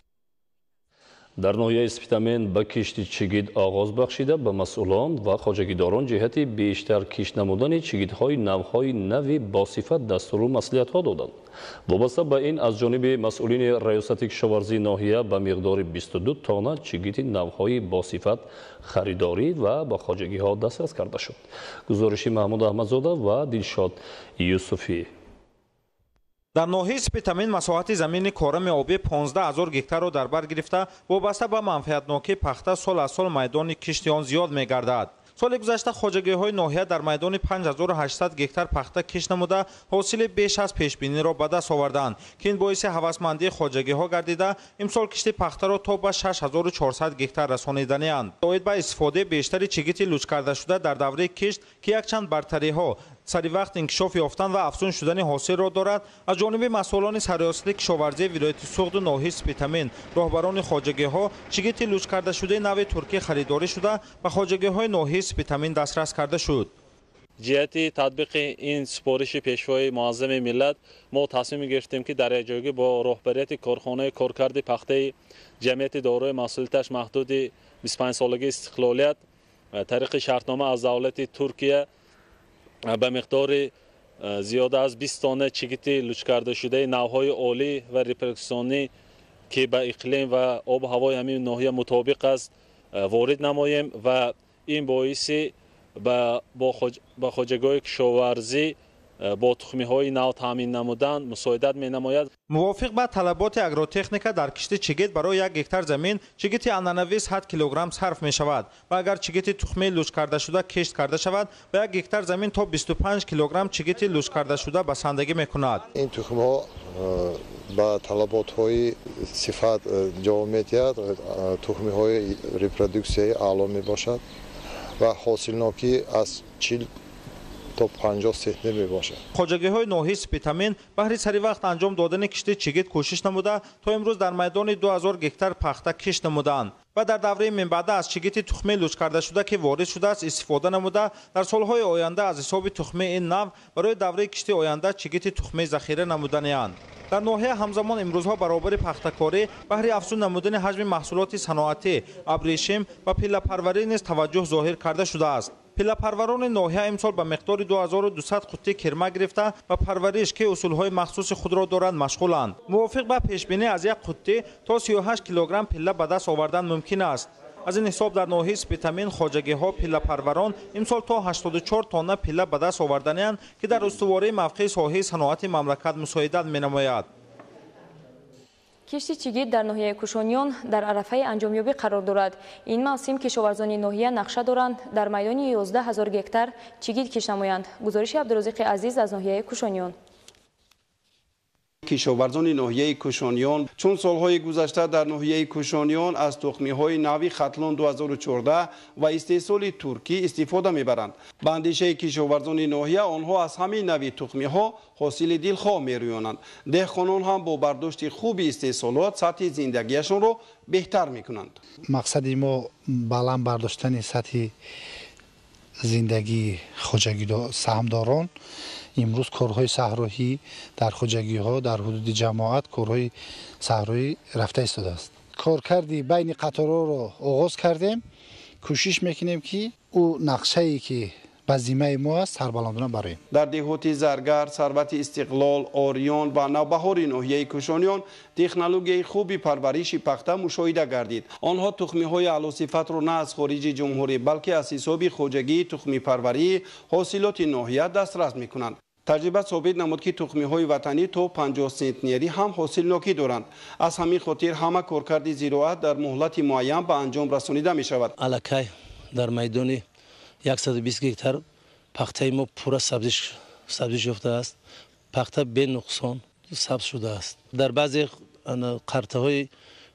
در ناحیه اسپیتامین به کشت چگید آغاز بخشیده به مسئولان و خواجگیداران جهت بیشتر کشت نمودن چگیدهای نوهای نوی با صفت دستور و مسئولیت‌ها دادند. وابسته به این از جانب مسئولین ریاست کشاورزی ناحیه به مقدار 22 تانه چگید نوهای با صفت خریداری و به خواجگی‌ها دسترس کرده شد. گزارش محمود احمدزاده و دلشاد یوسفی. در ناحیه اسپیتامین مساحت زمین کارم آبی 15,000 گکتار را در بر گرفته وابسته به منفعتناکی پخته سال از سال میدان کشت آن زیاد می‌گردد. سال گذشته خواجگی‌های ناحیه در میدان 5800 گکتار پخته کشت نموده حاصل بیش از پیشبینی را به دست آوردند که این باعث هوسمندی خواجگی‌ها گردیده امسال کشت پخته را تا به 6400 گکتار رسانیده‌اند. باید به استفاده بیشتری چگیت لوچ کرده شده در دوره کشت که یک چند برتری‌ها سریع انکشاف یافتن و افزون شدن حاصل را دارد. از جانب مسئولان سرریاستی کشاورزی ولایت سوخت و ناحیه سپیتامین راهبران خواجگی‌ها چیگیت لوچ کرده شده نو ترکی خریداری شده و خواجگی‌های ناحیه سپیتامین دسترس کرده شد. جهتی تطبیق این سپارش پیشوای معظم ملت ما تصمیم گرفتیم که در جایگاه با رهبریت کارخانه کارکرد پخته جمعیت دارای مسئولیتش محدود 25 سالگی استقلالیت طریق شرطنامه از دولت ترکیه به مقدار زیاده از 20 تانه چیگیت لوچ کرده شده نوهای عالی و ریپرودکسیونی که به اقلیم و آب و هوای همین ناحیه مطابق است وارد نماییم و این باعث با خواجگاه کشاورزی با تخمی‌های نو تامین نمودن مساعدت می‌نماید. موافق با طلبات اگروتکنیکا در کشت چیگیت برای 1 هکتار زمین چیگیت عنعنوی 100 کیلوگرم صرف می‌شود و اگر چیگیت تخمی لوچ کرده شده کشت کرده شود به 1 هکتار زمین تا 25 کیلوگرم چیگیت لوچ کرده شده بسندگی می‌کند. این تخم‌ها با طلبات‌های صفات جوامعیت تخمی‌های ریپرودکسیون اعلی میباشد و حاصلناکی از 40 تا 50 سنتی میباشد. خواجگی‌های ناحیه سپیتامین بهر سریع وقت انجام دادن کشت چیگیت کوشش نموده تا امروز در میدان 2000 گکتار پخته کشت نمودند و در دوره من بعد از چیگیت تخمی لوچ کرده شده که وارد شده است استفاده نموده در سالهای آینده از حساب تخمی این نو برای دوره کشت آینده چیگیت تخمی ذخیره نمودنی‌اند. در ناحیه همزمان امروزها برابر پخته‌کاری بهر افزون نمودن حجم محصولات صنعتی، ابریشم و پله‌پروری نیز توجه ظاهر کرده شده است. پله‌پروران ناحیه امسال به مقدار 2200 قطعه کرمه گرفته و پرورش که اصولهای مخصوص خود را دارند مشغولند. موافق با پیشبینی از 1 قطعه تا 38 کیلوگرم پله به دست آوردن ممکن است. از این حساب در ناحیه سپیتامین خواجگی‌ها پله‌پروران امسال تا 84 تانه پله به دست آوردند که در استواره موقع ساحه صنعت مملکت مساعدت می‌نماید. کشت چیگیت در ناحیه کوشانیان در عرفه انجامیابی قرار دارد. این موسم کشاورزان ناحیه نقشه دارند در میدان 11000 گکتار چیگیت کشت نمایند. گزارش عبدالرزاق عزیز از ناحیه کوشانیان. کشاورزان ناحیه کوشانیان چون سالهای گذشته در ناحیه کوشانیان از تخمی‌های نوی خطلون 2014 و استحصال ترکی استفاده می‌برند. به اندیشه کشاورزان ناحیه آنها از همین نوی تخمی‌ها حاصل دلخواه می‌رویانند. دهقانان هم با برداشت خوب استحصالات سطح زندگیشان را بهتر می‌کنند. مقصد ما بالا برداشتن سطح زندگی خواجگی سهامداران امروز کارهای صحرایی در خواجگی‌ها در حدود جماعت کارهای صحرایی رفته ایستاده است. کارکردی بین قطارها را آغاز کردیم. کوشش میکنیم که او نقشه‌ای که به ذمه ما است سربلندانه بریم. در دهات زرگر، ثروت استقلال، آریان و نوبهار ناحیه کوشانیان تکنولوژی خوبی پرورش پخته مشاهده گردید. آنها تخمی‌های اعلی صفت را نه از خارج جمهوری بلکه از حساب خواجگی تخمی پروری حاصلات ناحیه دسترس میکنند. تجربه ثابت نمود که تخمی‌های وطنی تا 50 سنتنری هم حاصلناکی دارند. از همین خاطر همه کارکرد زراعت در مهلت معین به انجام رسانیده می شود. الکی در میدان 120 گکتار پخته ما پورا سبزی یافته است. پخته به نقصان سبز شده است. در بعضی قرطه‌های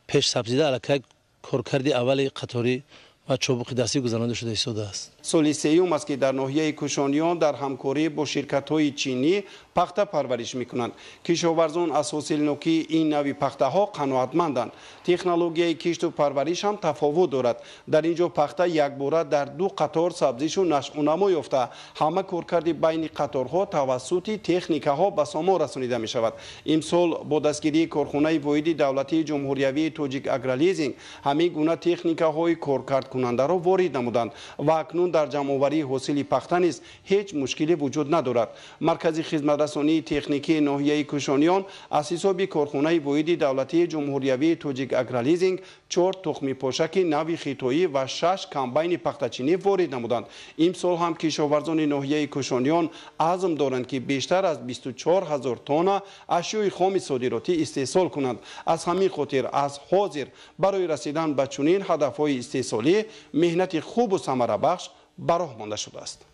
پیش سبزیده الکی کارکرد اول قطاری و چوبوق دستی گذرانده شده ایستاده است. سال سوم است که در ناحیه کوشانیان در همکاری با شرکت‌های چینی پخته پرورش می‌کنند. کشاورزان از حاصلناکی این نوع پخته‌ها قناعتمندند. تکنولوژی کشت و پرورش هم تفاوت دارد. در اینجا پخته یک باره در 2 قطار سبزیش و نشو و نما یافته. همه کارکرد بین قطارها توسط تکنیک‌ها به سامان رسانیده می‌شود. امسال با دستگیری کارخانه واحد دولتی جمهوری تاجیک اگرالیزینگ همین گونه تکنیک‌های کارکرد کننده را وارد نمودند و اکنون در جمع‌آوری حاصل پخته نیز هیچ مشکلی وجود ندارد. مرکز خدمت رسانی تکنیکی ناحیه کوشانیان از حساب کارخانه واحد دولتی جمهوری تاجیک اگرالیزینگ 4 تخم پوشک نوی خیتایی و 6 کمباین پخته‌چینی وارد نمودند. امسال هم کشاورزان ناحیه کوشانیان عزم دارند که بیشتر از 24000 تن اشیاء خام صادراتی استحصال کنند. از همین خاطر از حاضر برای رسیدن به چنین هدف‌های استحصالی مهنت خوب و ثمره بخش براه مانده شده است.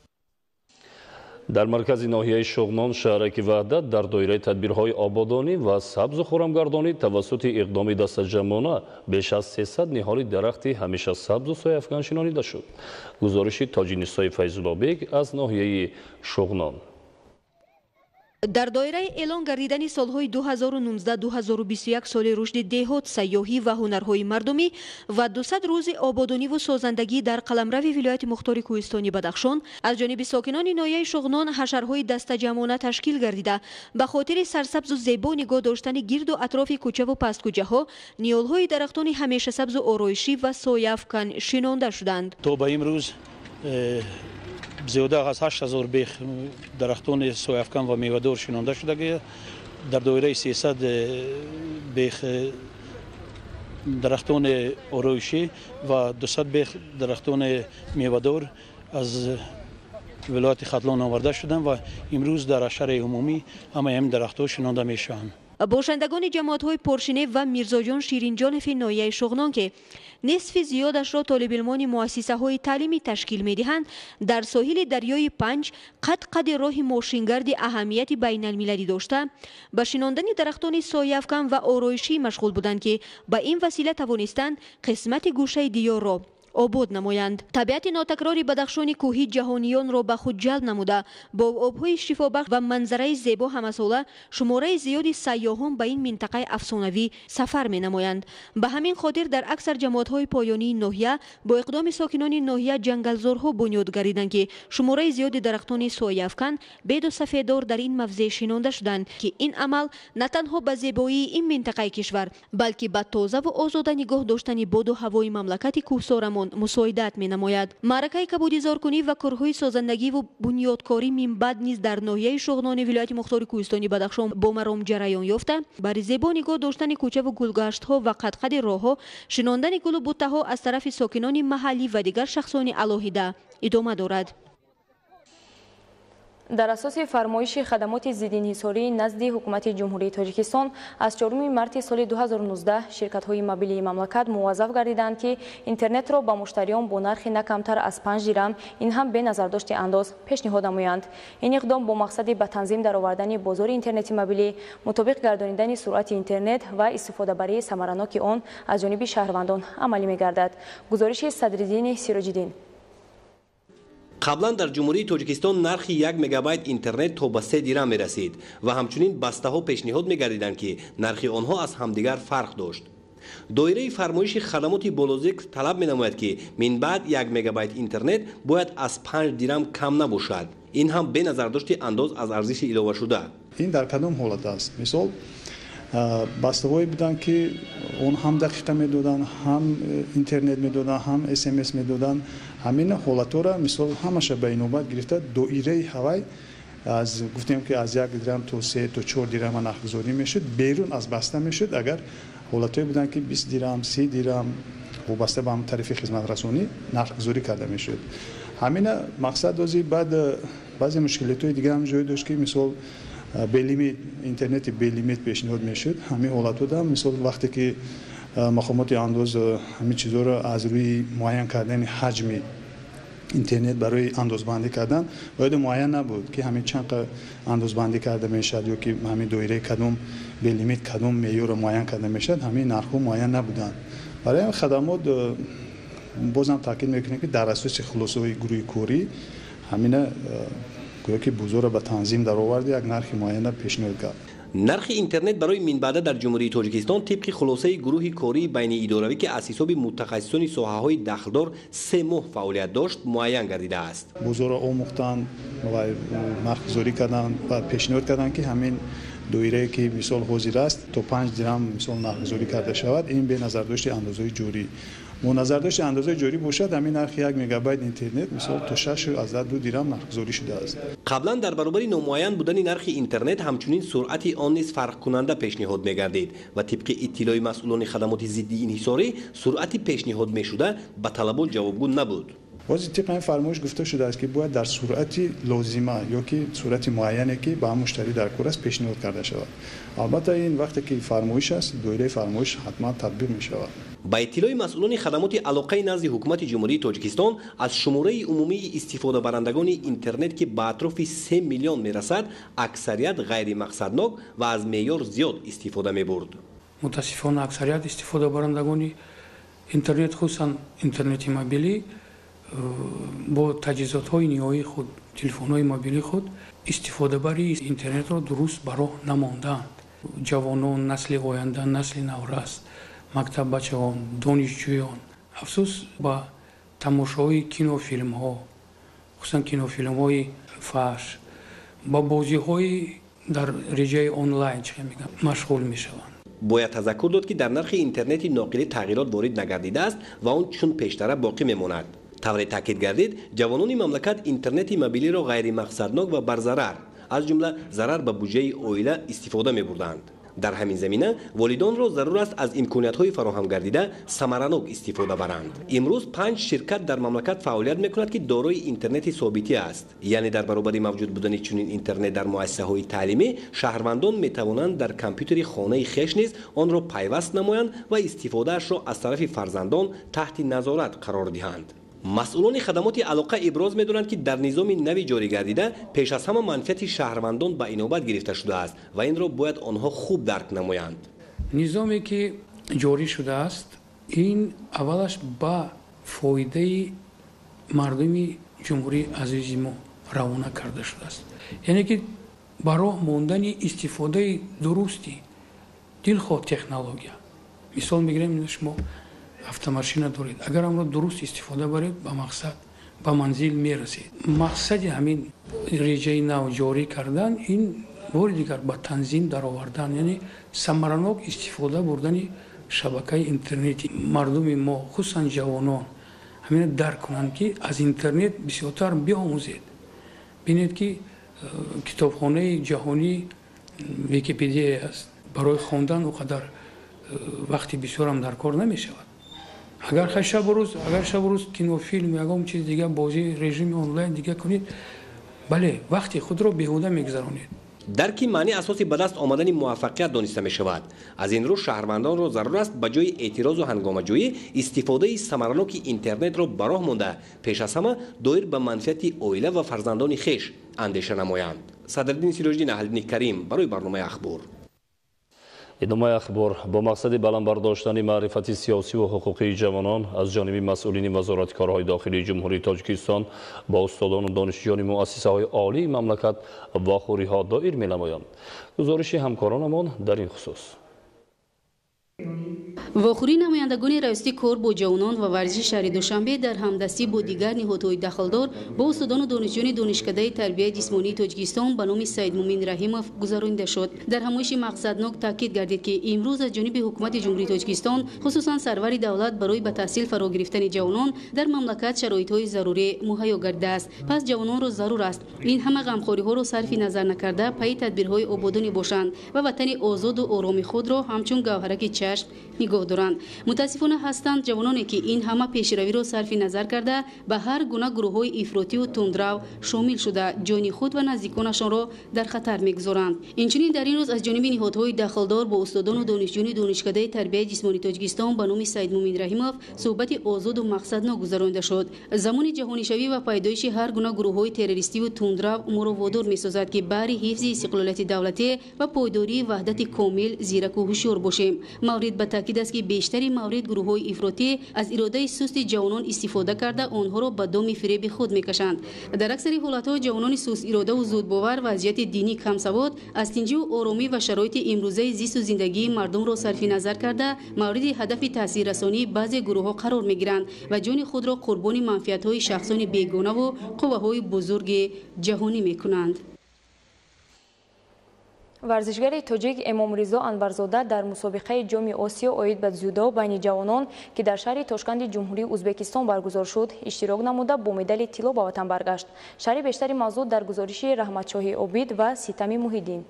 در مرکز ناحیه شغنان شهرک وحدت در دایره تدبیرهای آبادانی و سبز و خرمگردانی توسط اقدام دستجمعانه بیش از 300 نهال درخت همیشه سبز و سایه‌افکن شنانیده شد. گزارش تاج نیسای فیض‌الله بیگ از ناحیه شغنان. дар доираи эълон гардидани солҳои 2019-2021 соли рушди деҳот, сайёҳӣ ва ҳунарҳои мардумӣ ва 200 рӯзи ободониву созандагӣ дар қаламрави вилояти мухтори кӯҳистони Бадахшон аз ҷониби сокинони ноҳияи Шуғнон ҳашарҳои дастаҷамона ташкил гардида ба хотири сарсабзу зебо нигоҳ доштани гирду атрофи кӯчаву пасткӯчаҳо ниёлҳои дарахтони ҳамешасабзу ороишӣ ва сояфкан шинонда шуданд. то ба имрӯз زیاده از 8000 بیخ درختان سویافکن و میوه‌دار شنانده شده در دایره 300 بیخ درختان آرایشی و 200 بیخ درختان میوه‌دار از ولایت ختلان آورده شدند و امروز در حشر عمومی همه این درختان شنانده میشوند. бошандагони ҷамоатҳои Поршинев ва Мирзоҷон Ширинҷонови ноҳияи Шуғнон ки нисфи зиёдашро толибилмони муассисаҳои таълимӣ ташкил медиҳанд, дар соҳили дарёи Панҷ қад-қади роҳи мошингарди аҳамияти байналмилалӣ дошта ба шинондани дарахтони сояфкан ва ороишӣ машғул буданд ки ба ин васила тавонистанд қисмати гӯшаи диёрро обод намоянд. Табиати нотакрори Бадахшони кӯҳӣ ҷаҳониёнро ба худ ҷалб намуда, бо обҳои шифобахш ва манзараи зебо ҳамасола шумораи зиёди сайёҳон ба ин минтақаи афсонавӣ сафар менамоянд. Ба ҳамин хотир дар аксар ҷамоатҳои поёнии ноҳия бо иқдоми сокинони ноҳия ҷангалзорҳо бунёд гардиданд ки шумораи зиёди дарахтони сояфкан беду сафедор дар ин мавзеъ шинонда шуданд ки ин амал на танҳо ба зебоии ин минтақаи кишвар, балки ба тозаву озода нигоҳ доштани боду ҳавои мамлакати кӯҳсорамон мусоидат менамояд. Маъракаи кабудизоркунӣ ва корҳои созандагиву бунёдкорӣ минбаъд низ дар ноҳияи Шуғнони вилояти мухтори кӯҳистони Бадахшон бо маром ҷараён ёфта, бари зебо нигоҳ доштани кӯчаву гулгаштҳо ва қад-қади роҳҳо, шинондани гулу буттаҳо аз тарафи сокинони маҳаллӣ ва дигар шахсони алоҳида идома дорад. дар асоси фармоиши хадамоти зиддинҳисорӣ назди ҳукумати ҷумҳурии Тоҷикистон аз 4 марти соли 2019 ширкатҳои мобилии мамлакат муваззаф гардиданд ки интернетро ба муштариён бо нархи на камтар аз 5 дирам, ин ҳам бе назардошти андоз пешниҳод намоянд. Ин иқдом бо мақсади ба танзим даровардани бозори интернети мобилӣ, мутобиқ гардонидани суръати интернет ва истифодабарии самараноки он аз ҷониби шаҳрвандон амалӣ мегардад. гузориши Садриддини Сироҷиддин. қаблан дар ҷумҳурии Тоҷикистон нархи 1 мегабайт интернет то ба 3 дирам мерасид ва ҳамчунин бастаҳо пешниҳод мегардиданд ки нархи онҳо аз ҳамдигар фарқ дошт. доираи фармоиши хадамоти болозикр талаб менамояд ки минбаъд 1 мегабайт интернет бояд аз 5 дирам кам набошад. ин ҳам беназардошти андоз аз арзиши иловашуда. ин дар кадом ҳолат аст? мисол бастаҳое буданд ки он ҳам дақиқа медоданд, ҳам интернет медоданд, ҳам смс медоданд. ҳамин ҳолатҳоро мисол ҳамаша ба инобат гирифта доираи ҳавай аз гуфтем ки аз 1 дирам то 3 то 4 дирам нархгузорӣ мешуд, берун аз баста мешуд. агар ҳолатҳое буданд ки 20 дирам 30 дирам вобаста ба тарифи хизматрасонӣ нархгузорӣ карда мешуд. ҳамина мақсад дози баъд баъзе мушкилотҳои дига ҳам ҷой дошт ки мисол белимит интернети белимит пешниҳод мешуд. ҳамин ҳолатҳода мисол вақте ки мақомоти андоз ҳамин чизҳоро аз рӯи муайян кардани ҳаҷми интернет барои андозбандӣ кардан бояд муайян набуд ки ҳамин чанд андозбандӣ карда мешавад ё ки ҳамин доираи кадом белимит кадом меъёрро муайян карда мешавад, ҳамин нархҳо муайян набуданд. барои ин хадамот бозам таъкид мекунем ки дар асоси хулосаҳои гурӯҳи корӣ ҳамина гӯё ки бузора ба танзим дароварди як нархи муайяна пешниҳод кард. нархи интернет барои минбаъда дар ҷумҳурии Тоҷикистон тибқи хулосаи гурӯҳи кории байниидоравӣ ки аз ҳисоби мутахассисони соҳаҳои дахлдор 3 моҳ фаъолият дошт муайян гардидааст. бузора омӯхтанд ва нархгузорӣ карданд ва пешниҳод карданд ки ҳамин доирае ки мисол ҳозир аст то 5 дирам мисол нархгузорӣ карда шавад. ин беназардошти андозаи ҷорӣ. бо назардошти андозаи ҷорӣ бошад, ҳамин нархи 1 мегабайт интернет мисол то 6.2 дирам нархгузорӣ шудааст. қаблан дар баробари номуайян будани нархи интернет ҳамчунин суръати он низ фарқкунанда пешниҳод мегардид ва тибқи иттилои масъулони хадамоти зидди инҳисорӣ суръати пешниҳод мешуда ба талабот ҷавобгӯ набуд. бози тибқи ин фармоиш гуфта шудааст ки бояд дар суръати лозима ё ки суръати муайяне ки ба муштарӣ дар кор аст пешниҳод карда шавад. албатта ин вақте ки фармоиш аст, доираи фармоиш ҳатман татбиқ мешавад. ба иттилои масъулони хадамоти алоқаи назди ҳукумати ҷумҳурии Тоҷикистон аз шумораи умумии истифодабарандагони интернет ки ба атрофи 3 миллион мерасад, аксарият ғайримақсаднок ва аз меъёр зиёд истифода мебурд. мутаассифона аксарият истифодабарандагони интернет, хусусан интернети мобилӣ бо таҷҳизотҳои ниҳоии худ, телефонҳои мобилии худ истифодабари интернетро дуруст ба роҳ намонданд. ҷавонон, насли оянда, насли наврас, мактаббачаҳон, донишҷӯён афсӯс ба тамошои кинофилмҳо, хусусан кинофилмҳои фahш, ба бозиҳои дар реҷаи онлайн машғул мешаванд. бояд тазаккур дод ки дар нархи интернети ноқилӣ тағйирот ворид нагардидааст ва он чун пештара боқӣ мемонад. тавре таъкид гардид, ҷавонони мамлакат интернети мобилиро ғайримақсаднок ва барзарар, аз ҷумла зарар ба буҷаи оила истифода мебурданд. дар ҳамин замина волидонро зарур аст аз имкониятҳои фароҳам гардида самаранок истифода баранд. имрӯз 5 ширкат дар мамлакат фаъолият мекунад ки дорои интернети собитӣ аст. яъне дар баробари мавҷуд будани чунин интернет дар муассисаҳои таълимӣ шаҳрвандон метавонанд дар компютери хонаи хеш низ онро пайваст намоянд ва истифодаашро аз тарафи фарзандон таҳти назорат қарор диҳанд. масъулони хадамоти алоқа иброз медонанд ки дар низоми нави ҷорӣ гардида пеш аз ҳама манфиати шаҳрвандон ба инобат гирифта шудааст ва инро бояд онҳо хуб дарк намоянд. низоме ки ҷорӣ шудааст ин аввалаш ба фоидаи мардуми ҷумҳурии азизи мо равона карда шудааст. яъне ки ба роҳ мондани истифодаи дурусти дилхоҳ технология. мисол мегирем, шумо автомашина доред, агар амро дуруст истифода баред ба мақсад, ба манзил мерасед. мақсади ҳамин реҷаи нав ҷорӣ кардан ин бори дигар ба танзим даровардан, яъне самаранок истифода бурдани шабакаи интернети. мардуми мо хусусан ҷавонон ҳамина дарк кунанд ки аз интернет бисёртар биомӯзед. бинед ки китобхонаи ҷаҳонӣ википедия аст, барои хондан он қадар вақти бисёрам дар кор намешавад. агар шабу рӯз кинофилм ягон чиз дига бозӣ режими онлайн дига кунед, бале вақти худро беҳуда мегузаронед. дарки маъни асоси ба даст омадани муваффақият дониста мешавад. аз ин рӯ шаҳрвандонро зарур аст ба ҷои эътирозу ҳангомаҷӯӣ истифодаи самараноки интернетро ба роҳ монда, пеш аз ҳама доир ба манфиати оила ва фарзандони хеш андеша намоянд. садриддин сироҷдин, аҳлиддини карим барои барномаи ахбор. идомаи ахбор. бо мақсади баландбардоштани маърифати сиёсиву ҳуқуқии ҷавонон аз ҷониби масъулини вазорати корҳои дохилии ҷумҳурии Тоҷикистон ба устодону донишҷӯёни муассисаҳои олии мамлакат вохӯриҳо доир менамоянд. гузориши ҳамкоронамон дар ин хусус. вохӯрӣ намояндагони раиси кор бо ҷавонон ва варзиши шаҳри душанбе дар ҳамдастӣ бо дигар ниҳодҳои дахлдор бо устодону донишҷӯёни донишкадаи тарбияи ҷисмонии Тоҷикистон ба номи Саидмумин Раҳимов гузаронида шуд. дар ҳамоиши мақсаднок таъкид гардид ки имрӯз аз ҷониби ҳукумати ҷумҳурии Тоҷикистон хусусан сарвари давлат барои ба таҳсил фаро гирифтани ҷавонон дар мамлакат шароитҳои зарурӣ муҳайё гардидааст. пас ҷавононро зарур аст ин ҳама ғамхориҳоро сарфи назар накарда пайи тадбирҳои ободонӣ бошанд ва ватани озоду ороми худро ҳамчун гавҳараки чашм нигоҳ доранд. мутаассифона ҳастанд ҷавононе ки ин ҳама пешравиро сарфи назар карда ба ҳар гуна гурӯҳҳои ифротию тундрав шомил шуда ҷони худ ва наздиконашонро дар хатар мегузоранд. инчунин дар ин рӯз аз ҷониби ниҳодҳои дахлдор бо устодону донишҷӯёни донишкадаи тарбияи ҷисмонии Тоҷикистон ба номи Саидмумин Раҳимов суҳбати озоду мақсаднок гузаронида шуд. замони ҷаҳонишавӣ ва пайдоиши ҳар гуна гурӯҳҳои террористиву тундрав моро водор месозад ки баҳри ҳифзи истиқлолияти давлатӣ ва пойдории ваҳдати комил зираку ҳушёр бошем. маврид ба таъкид аст ки бештари маврид гурӯҳҳои ифротӣ аз иродаи сусти ҷавонон истифода карда онҳоро ба доми фиреби худ мекашанд. дар аксари ҳолатҳо ҷавонони сустиродаvu зудбовар вазъияти динӣ камсавод аз тинҷиву оромӣ ва шароити имрӯзаи зисту зиндагии мардумро сарфи назар карда мавриди ҳадафи таъсиррасонии баъзе гурӯҳҳо қарор мегиранд ва ҷони худро қурбони манфиатҳои шахсони бегонаву қувваҳои бузурги ҷаҳонӣ мекунанд. варзишгари тоҷик Эмомризо Анварзода дар мусобиқаи ҷоми Осиё оид ба дзюдо байни ҷавонон ки дар шаҳри Тошканди ҷумҳурии Ӯзбекистон баргузор шуд, иштирок намуда бо медали тилло ба ватан баргашт. шарҳи бештари мавзӯъ дар гузориши Раҳматшоҳи Обид ва Ситами Муҳиддин.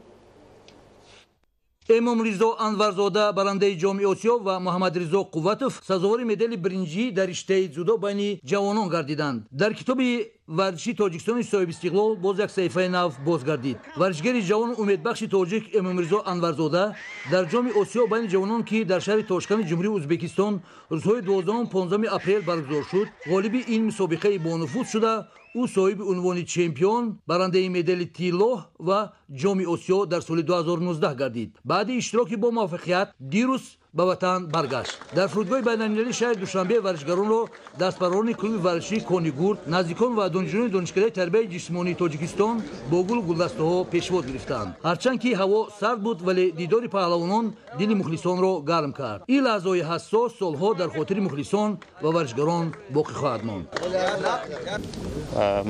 Эмомризо Анварзода барандаи ҷоми Осиё ва Муҳаммадризо Қувватов сазовори медали биринҷӣ дар риштаи дзюдо байни ҷавонон гардиданд. дар китоби варзиши Тоҷикистони соҳибистиқлол боз як саҳифаи нав боз гардид. варзишгари ҷавон умедбахши тоҷик Эмомризо Анварзода дар ҷоми Осиё байни ҷавонон ки дар шаҳри Тошкани ҷумҳурии Ӯзбекистон рӯзҳои 12-15 апрел баргузор шуд, ғолиби ин мусобиқаи бонуфуз шуда, ӯ соҳиби унвони чемпион, барандаи медали тилло ва ҷоми Осиё дар соли 2019 гардид. баъди иштироки бо муваффақият дирӯз ба ватан баргашт. дар фурудгоҳи байналмилалии шаҳри душанбе варзишгаронро дастбарони клуби варзишии Конигурд, наздикон ва донишҷӯёни донишкадаи тарбияи ҷисмонии Тоҷикистон бо гулу гулдастаҳо пешвод гирифтанд. ҳарчанд ки ҳаво сард буд, вале дидори паҳлавонон дили мухлисонро гарм кард. ин лаҳзаҳои ҳассос солҳо дар хотири мухлисон ва варзишгарон боқӣ хоҳад монд.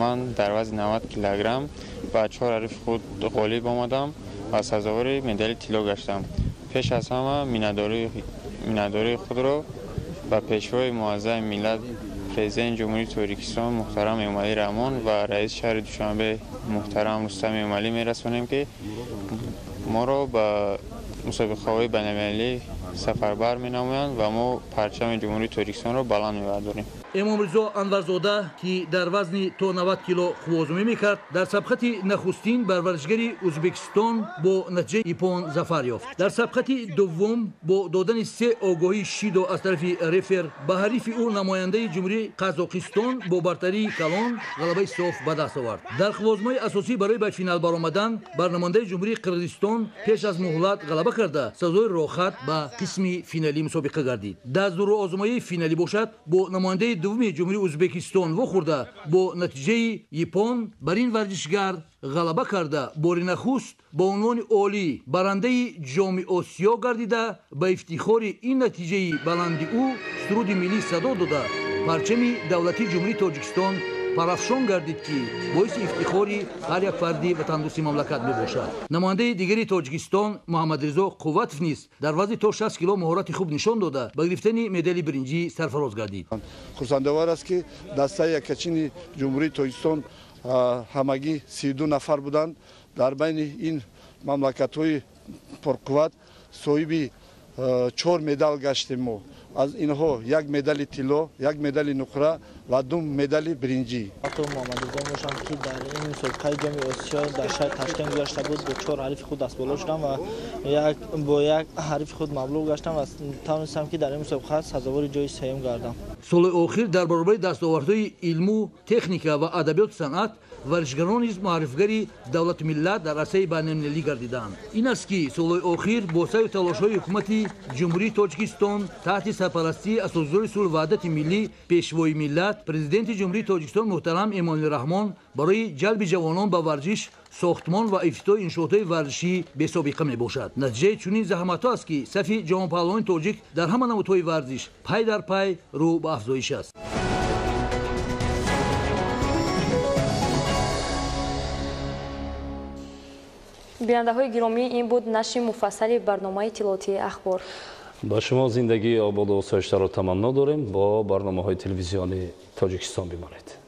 ман дар вазни 90 килограмм ба 4 ҳарифи худ ғолиб омадам ва сазовори медали тилло гаштам. пеш аз ҳама миннатдории худро ба пешвои муаззами миллат президенти ҷумҳурии Тоҷикистон муҳтарам Эмомалӣ Раҳмон ва раиси шаҳри Душанбе муҳтарам Рустам Эмомалӣ мерасонем, ки моро ба мусобиқаҳои байналмилалӣ сафарбар менамоянд ва мо парчами ҷумҳурии Тоҷикистонро баланд мебардорем. эмомризо Анварзода, ки дар вазни то 90 кило хувозумӣ мекард, дар сабқати нахустин бар варзишгари Ӯзбекистон бо натиҷаи ипон зафар ёфт. дар сабқати дуввум бо додани 3 огоҳии шидо аз тарафи рефер ба ҳарифи ӯ намояндаи ҷумҳурии Қазоқистон бо бартарии калон ғалабаи соф ба даст овард. дар хувозумаи асосӣ барои ба финал баромадан бар намояндаи ҷумҳурии Қирғизистон пеш аз муҳлат ғалаба карда сазои рохат ба қисми финалӣ мусобиқа гардид. дастдуру озмояи финалӣ бошад бо намояндаи дуввуми ҷумҳурии Ӯзбекистон вохӯрда бо натиҷаи ипон бар ин варзишгар ғалаба карда бори нахуст ба унвони олӣ барандаи ҷоми Осиё гардида ба ифтихори ин натиҷаи баланди ӯ суруди миллӣ садо дода парчами давлатии ҷумҳурии Тоҷикистон парафшон гардид, ки боиси ифтихори ҳар як фарди ватандӯсти мамлакат мебошад. намояндаи дигари Тоҷикистон Муҳаммадризо Қувватов низ дар вазни то 60 кило маҳорати хуб нишон дода ба гирифтани медали биринҷӣ сарфароз гардид. хурсандовар аст, ки дастаи якачини ҷумҳурии Тоҷикистон ҳамагӣ 32 нафар буданд. дар байни ин мамлакатҳои пурқувват соҳиби 4 медал гаштем мо. аз инҳо 1 медали тилло, 1 медали нуқра ва 2 медали биринҷӣ. ато Муҳаммадризо бошам, ки дар ин мусобиқаи ҷоми Осиё дар шаҳри Ташкент гузашта буд, бо 4 ҳарифи худ дастболо шудам ва бо 1 ҳарифи худ маблуғ гаштам ва тавонистам, ки дар ин мусобиқа сазовори ҷои сеюм гардам. соли охир дар баробари дастовардҳои илму техника ва адабиёту санъат варзишгарон низ муаррифгари давлату миллат дар арсаи байналмилалӣ гардиданд. ин аст, ки солҳои охир бо саъю талошҳои ҳукумати ҷумҳурии Тоҷикистон таҳти сарпарастии асосгузори сулҳу ваҳдати миллӣ пешвои миллат президенти ҷумҳурии Тоҷикистон муҳтарам Эмомалӣ Раҳмон барои ҷалби ҷавонон ба варзиш сохтмон ва ифтитоҳи иншоотҳои варзишӣ бесобиқа мебошад. натиҷаи чунин заҳматҳо аст, ки сафи ҷавонпаҳлавони тоҷик дар ҳама намудҳои варзиш пай дар пай рӯ ба афзоиш аст. бинандаҳои гиромӣ, ин буд нашри муфассали барномаи иттилоотии ахбор. ба шумо зиндагии ободу осоиштаро таманно дорем. бо барномаҳои телевизиони Тоҷикистон бимонед.